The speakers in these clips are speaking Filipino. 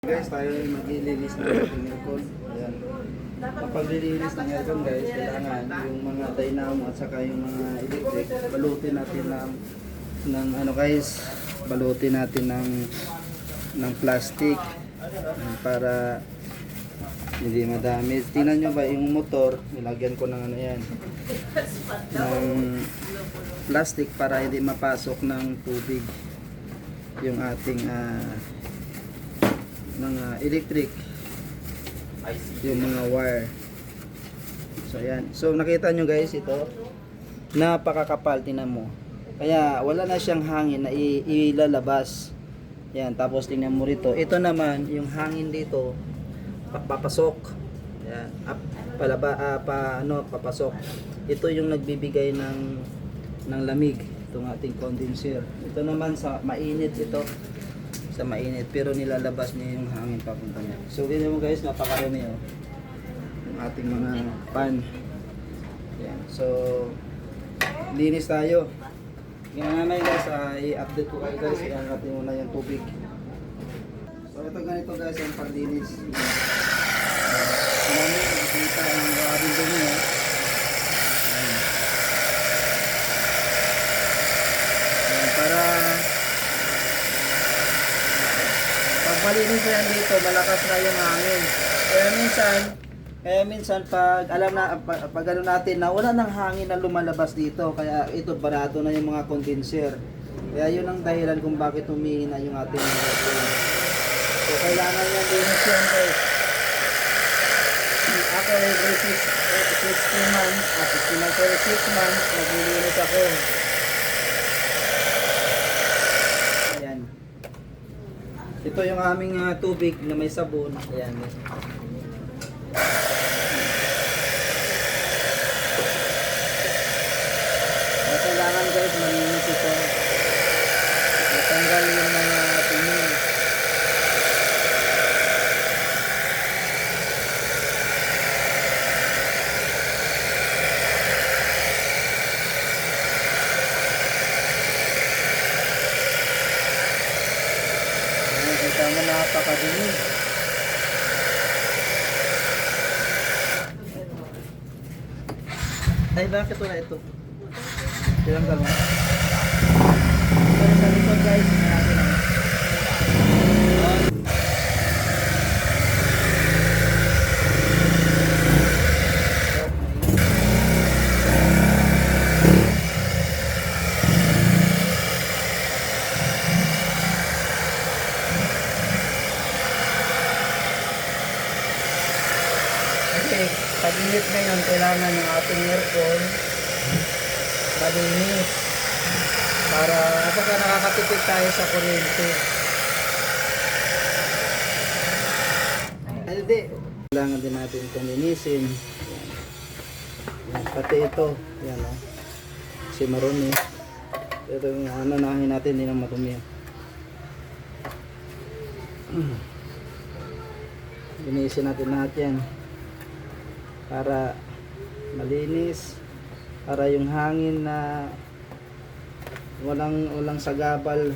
Guys, tayo ay maglilinis ng ating aircon. Ayan. Kapag lilinis ng aircon guys, kailangan yung mga dynamo at saka yung mga electric, balutin natin ng ano guys, balutin natin ng plastic para hindi madami. Tingnan nyo ba yung motor, nilagyan ko ng ano yan, ng plastic para hindi mapasok ng tubig yung ating mga electric, yung mga wire. So ayan, so nakita nyo guys, ito napakakapal, tingnan mo, kaya wala na siyang hangin na ilalabas. Yan, tapos tingnan mo rito, ito naman yung hangin dito papasok. Yan, papasok. Ito yung nagbibigay ng lamig, itong ating condenser. Ito naman sa mainit, ito sa mainit, pero nilalabas niya yung hangin papunta niya. So ganyan mo guys, napakarami oh, yung ating mga pan. Yan. So linis tayo. Ganyan naman guys, i-update ko kayo guys, i-update muna yung tubig. So ito ganito guys ang paglinis. Marami nakikita ang grabing dumi eh. Para pag malinis na yan dito, malakas na yung hangin. Kaya minsan pag alam na, pag ano natin na wala nang hangin na lumalabas dito, kaya ito barado na yung mga condenser. Kaya yun ang dahilan kung bakit humihina yung ating aircon. So kailangan yan linis yan guys. Ako every 16 months, at 6 months, naglilinis ako. Ayan. Ito yung aming tubig na may sabon. Ayan. Kailangan guys, malinis ito. Matanggal yung mga tingin. Kita mo, napakadumi. Ay, bakit wala ito? Tinanggal mo. Pero sa likod guys, natin lang. Okay, pag-init ngayon, kailangan ng ating aircon malinis para kapag nakakatipid tayo sa kuryente. Hindi, kailangan din natin itong linisin. Yan. Pati ito, yan o, kasi marumi. Ito yung nahin natin, hindi na marumi. Linisin natin lahat yan para malinis, para yung hangin na walang sagabal.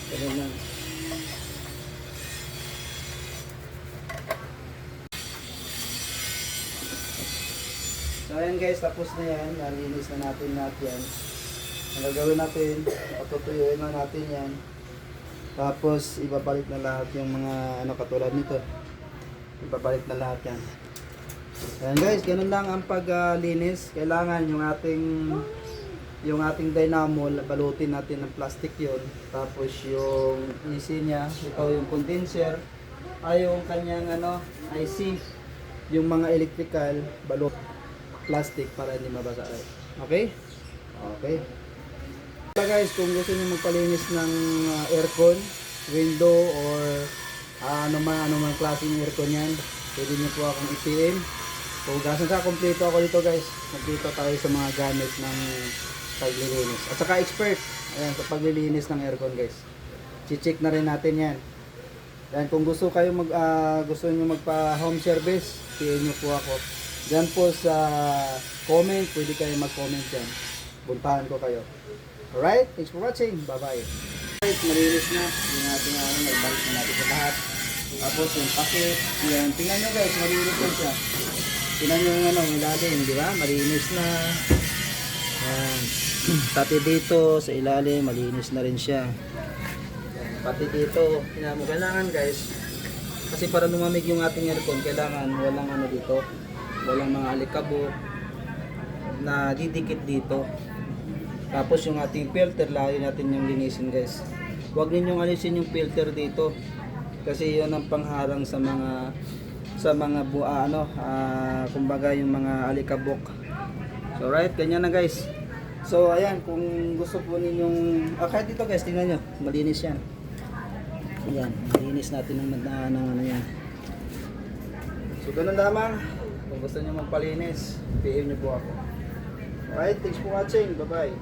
Ganun lang. So ayan guys, tapos na yan. Nalinis na natin lahat yan. Ang gagawin natin, patutuyuin na natin yan. Tapos ibabalik na lahat yung mga ano katulad nito. Ibabalik na lahat yan. Ayan guys, ganun lang ang paglinis. Kailangan yung ating dynamo, balutin natin ng plastic yon. Tapos yung EC niya, ito yung condenser, ay yung kanyang IC, yung mga electrical, balot plastic para hindi mabasa. Okay? Okay. So guys, kung gusto niyo magpalinis ng aircon, window, or ano man klaseng aircon yan, pwede niyo po akong i-PM. Pugasan sa kompleto ako dito guys. Nagdito tayo sa mga gamit ng paglilinis. At saka expert, ayan, sa paglilinis ng aircon guys. I-check na rin natin yan. Yan, kung gusto kayo gusto niyo magpa home service, PM niyo po ako. Diyan po sa comment, pwede kayo mag-comment dyan. Puntahan ko kayo. Alright, thanks for watching. Bye-bye. Alright, malinis na. Yung ating nagbalik na natin sa lahat. Tapos yung pakit. Yan. Tingnan nyo guys, malinis na siya. Tingnan nyo yung ilalim, di ba? Malinis na. Yan. Pati dito sa ilalim, malinis na rin siya. Yan. Pati dito, tingnan mo, kailangan guys, kasi para lumamig yung ating aircon, kailangan walang dito, walang mga alikabok na didikit dito. Tapos yung ating filter, lagi natin yung linisin guys. Huwag ninyong alisin yung filter dito kasi yun ang pangharang sa mga kumbaga yung mga alikabok. So right, ganyan na guys. So ayan, kung gusto po ninyong kahit dito guys, tingnan nyo, malinis yan. Ayan, malinis natin ng yan. So ganun lamang. Kung gusto nyo magpalinis, PM nyo po ako. Alright, thanks for watching. Bye bye.